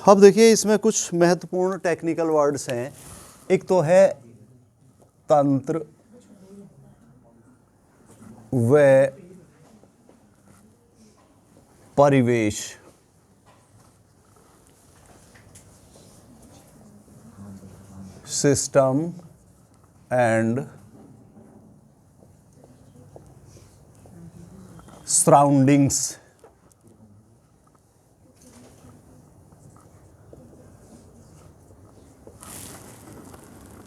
अब देखिए इसमें कुछ महत्वपूर्ण टेक्निकल वर्ड्स हैं। एक तो है तंत्र व परिवेश। System and surroundings.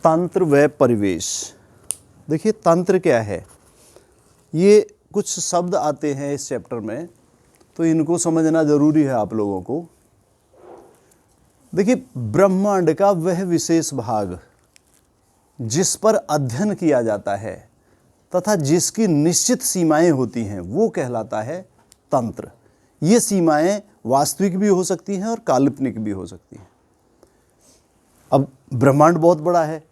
तंत्र व परिवेश। देखिए तंत्र क्या है, ये कुछ शब्द आते हैं इस चैप्टर में, तो इनको समझना जरूरी है आप लोगों को। देखिए ब्रह्मांड का वह विशेष भाग जिस पर अध्ययन किया जाता है तथा जिसकी निश्चित सीमाएं होती हैं वो कहलाता है तंत्र। ये सीमाएं वास्तविक भी हो सकती हैं और काल्पनिक भी हो सकती हैं। अब ब्रह्मांड बहुत बड़ा है,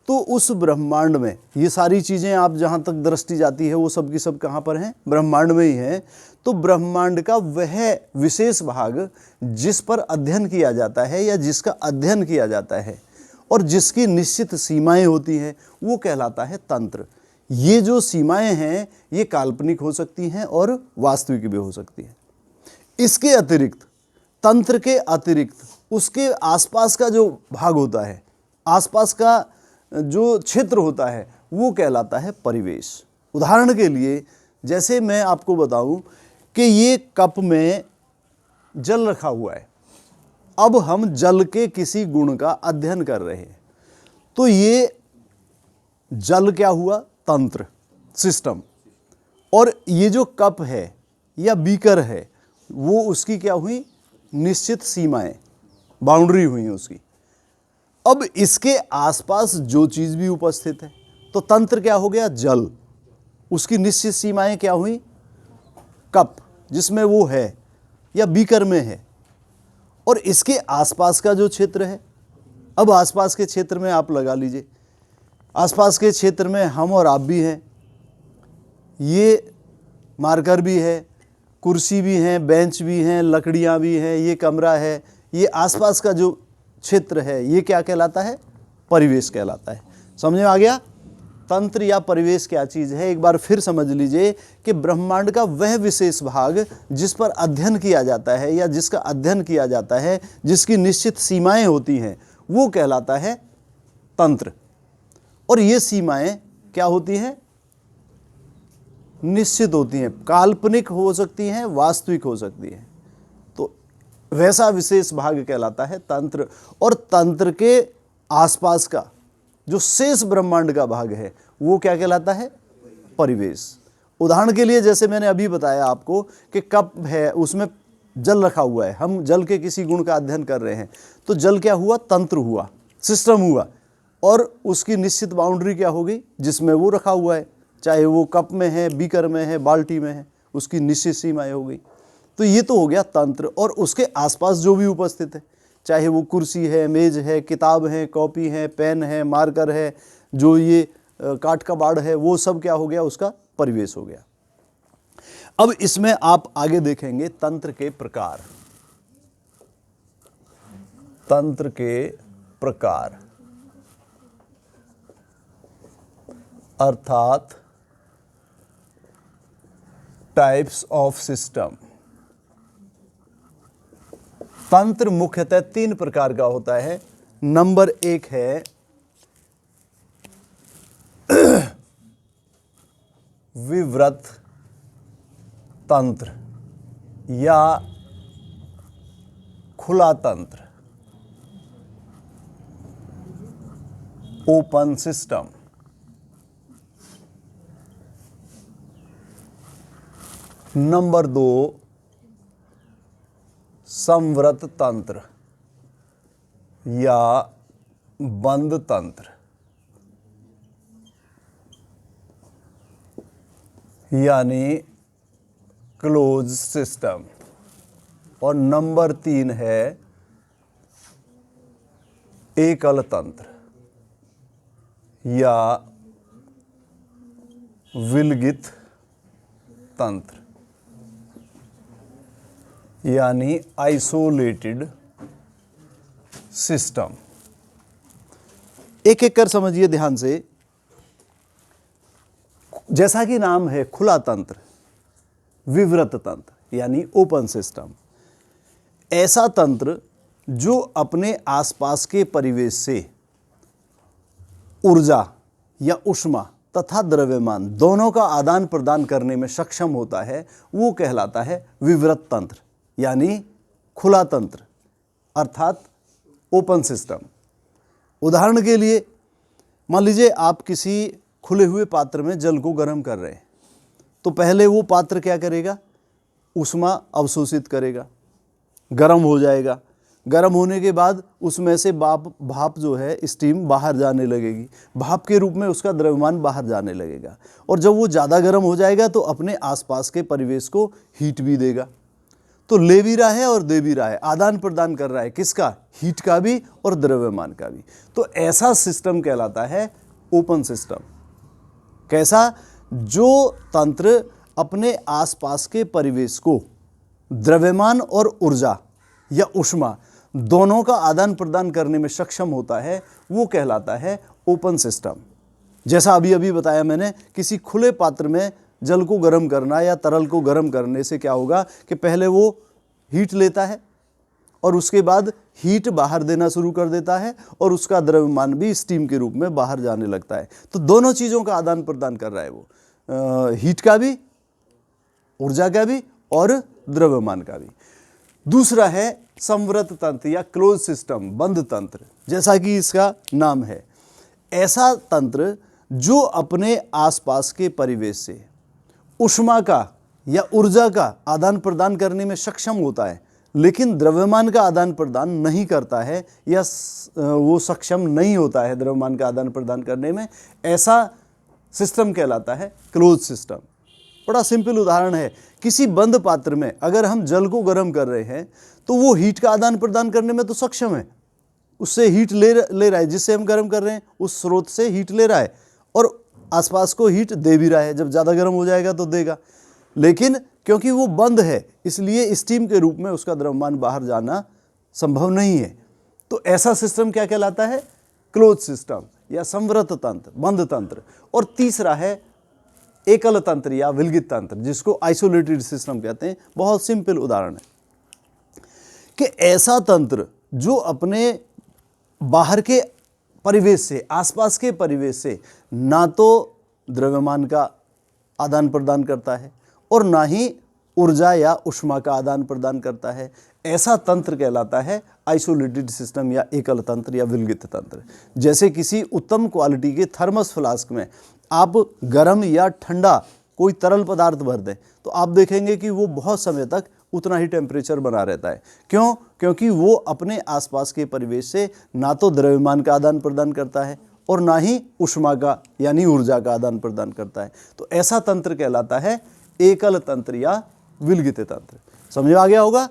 तो उस ब्रह्मांड में ये सारी चीज़ें आप जहाँ तक दृष्टि जाती है वो सब की सब कहाँ पर हैं, ब्रह्मांड में ही हैं। तो ब्रह्मांड का वह विशेष भाग जिस पर अध्ययन किया जाता है या जिसका अध्ययन किया जाता है और जिसकी निश्चित सीमाएं होती हैं वो कहलाता है तंत्र। ये जो सीमाएं हैं ये काल्पनिक हो सकती हैं और वास्तविक भी हो सकती हैं। इसके अतिरिक्त, तंत्र के अतिरिक्त उसके आसपास का जो भाग होता है, आसपास का जो क्षेत्र होता है वो कहलाता है परिवेश। उदाहरण के लिए जैसे मैं आपको बताऊं कि ये कप में जल रखा हुआ है, अब हम जल के किसी गुण का अध्ययन कर रहे हैं, तो ये जल क्या हुआ, तंत्र, सिस्टम। और ये जो कप है या बीकर है वो उसकी क्या हुई, निश्चित सीमाएं, बाउंड्री हुई उसकी। अब इसके आसपास जो चीज़ भी उपस्थित है तो तंत्र क्या हो गया, जल, उसकी निश्चित सीमाएं क्या हुई, कप जिसमें वो है या बीकर में है। और इसके आसपास का जो क्षेत्र है, अब आसपास के क्षेत्र में आप लगा लीजिए, आसपास के क्षेत्र में हम और आप भी हैं, ये मार्कर भी है, कुर्सी भी हैं, बेंच भी हैं, लकड़ियाँ भी हैं, ये कमरा है, ये आसपास का जो क्षेत्र है ये क्या कहलाता है, परिवेश कहलाता है। समझ में आ गया तंत्र या परिवेश क्या चीज़ है। एक बार फिर समझ लीजिए कि ब्रह्मांड का वह विशेष भाग जिस पर अध्ययन किया जाता है या जिसका अध्ययन किया जाता है, जिसकी निश्चित सीमाएं होती हैं वो कहलाता है तंत्र। और ये सीमाएं क्या होती हैं, निश्चित होती हैं, काल्पनिक हो सकती हैं, वास्तविक हो सकती हैं। तो वैसा विशेष भाग कहलाता है तंत्र। और तंत्र के आसपास का जो शेष ब्रह्मांड का भाग है वो क्या कहलाता है, परिवेश। उदाहरण के लिए जैसे मैंने अभी बताया आपको कि कप है, उसमें जल रखा हुआ है, हम जल के किसी गुण का अध्ययन कर रहे हैं, तो जल क्या हुआ, तंत्र हुआ, सिस्टम हुआ। और उसकी निश्चित बाउंड्री क्या होगी, जिसमें वो रखा हुआ है, चाहे वो कप में है, बीकर में है, बाल्टी में है, उसकी निश्चित सीमाएं हो गई। तो ये तो हो गया तंत्र। और उसके आसपास जो भी उपस्थित है, चाहे वो कुर्सी है, मेज है, किताब है, कॉपी है, पेन है, मार्कर है, जो ये काठ का बाड़ है, वो सब क्या हो गया, उसका परिवेश हो गया। अब इसमें आप आगे देखेंगे तंत्र के प्रकार। तंत्र के प्रकार अर्थात टाइप्स ऑफ सिस्टम। तंत्र मुख्यतः 3 प्रकार का होता है। नंबर 1 है विवृत तंत्र या खुला तंत्र, ओपन सिस्टम। नंबर 2 संवृत तंत्र या बंद तंत्र, यानी क्लोज सिस्टम। और नंबर 3 है एकल तंत्र या विलगित तंत्र। यानी आइसोलेटेड सिस्टम। एक एक कर समझिए ध्यान से। जैसा कि नाम है खुला तंत्र, विवृत तंत्र यानी ओपन सिस्टम, ऐसा तंत्र जो अपने आसपास के परिवेश से ऊर्जा या ऊष्मा तथा द्रव्यमान दोनों का आदान प्रदान करने में सक्षम होता है, वो कहलाता है विवृत तंत्र यानी खुला तंत्र अर्थात ओपन सिस्टम। उदाहरण के लिए मान लीजिए आप किसी खुले हुए पात्र में जल को गर्म कर रहे हैं, तो पहले वो पात्र क्या करेगा, ऊष्मा अवशोषित करेगा, गर्म हो जाएगा। गर्म होने के बाद उसमें से भाप जो है स्टीम बाहर जाने लगेगी, भाप के रूप में उसका द्रव्यमान बाहर जाने लगेगा। और जब वो ज़्यादा गर्म हो जाएगा तो अपने आसपास के परिवेश को हीट भी देगा। तो ले भी रहा है और दे भी रहा है, आदान प्रदान कर रहा है, किसका, हीट का भी और द्रव्यमान का भी। तो ऐसा सिस्टम कहलाता है ओपन सिस्टम। कैसा, जो तंत्र अपने आसपास के परिवेश को द्रव्यमान और ऊर्जा या ऊष्मा दोनों का आदान प्रदान करने में सक्षम होता है, वो कहलाता है ओपन सिस्टम। जैसा अभी अभी बताया मैंने, किसी खुले पात्र में जल को गर्म करना या तरल को गर्म करने से क्या होगा कि पहले वो हीट लेता है और उसके बाद हीट बाहर देना शुरू कर देता है और उसका द्रव्यमान भी स्टीम के रूप में बाहर जाने लगता है। तो दोनों चीज़ों का आदान प्रदान कर रहा है वो, हीट का भी, ऊर्जा का भी और द्रव्यमान का भी। दूसरा है संवृत तंत्र या क्लोज सिस्टम, बंद तंत्र, जैसा कि इसका नाम है। ऐसा तंत्र जो अपने आसपास के परिवेश से ऊष्मा का या ऊर्जा का आदान प्रदान करने में सक्षम होता है, लेकिन द्रव्यमान का आदान प्रदान नहीं करता है या वो सक्षम नहीं होता है द्रव्यमान का आदान प्रदान करने में, ऐसा सिस्टम कहलाता है क्लोज सिस्टम। बड़ा सिंपल उदाहरण है, किसी बंद पात्र में अगर हम जल को गर्म कर रहे हैं तो वो हीट का आदान प्रदान करने में तो सक्षम है, उससे हीट ले रहा है, जिससे हम गर्म कर रहे हैं उस स्रोत से हीट ले रहा है और आसपास को हीट दे भी रहा है, जब ज़्यादा गर्म हो जाएगा तो देगा। लेकिन क्योंकि वो बंद है इसलिए स्टीम के रूप में उसका द्रव्यमान बाहर जाना संभव नहीं है। तो ऐसा सिस्टम क्या कहलाता है, क्लोज सिस्टम या संवृत तंत्र, बंद तंत्र। और तीसरा है एकल तंत्र या विलगित तंत्र, जिसको आइसोलेटेड सिस्टम कहते हैं। बहुत सिंपल उदाहरण है कि ऐसा तंत्र जो अपने बाहर के परिवेश से, आसपास के परिवेश से ना तो द्रव्यमान का आदान प्रदान करता है और ना ही ऊर्जा या ऊष्मा का आदान प्रदान करता है, ऐसा तंत्र कहलाता है आइसोलेटेड सिस्टम या एकल तंत्र या विलगित तंत्र। जैसे किसी उत्तम क्वालिटी के थर्मस फ्लास्क में आप गर्म या ठंडा कोई तरल पदार्थ भर दें तो आप देखेंगे कि वो बहुत समय तक उतना ही टेम्परेचर बना रहता है। क्यों? क्योंकि वो अपने आसपास के परिवेश से ना तो द्रव्यमान का आदान प्रदान करता है और ना ही ऊष्मा का यानी ऊर्जा का आदान प्रदान करता है। तो ऐसा तंत्र कहलाता है एकल तंत्र या विलगित तंत्र। समझ में आ गया होगा?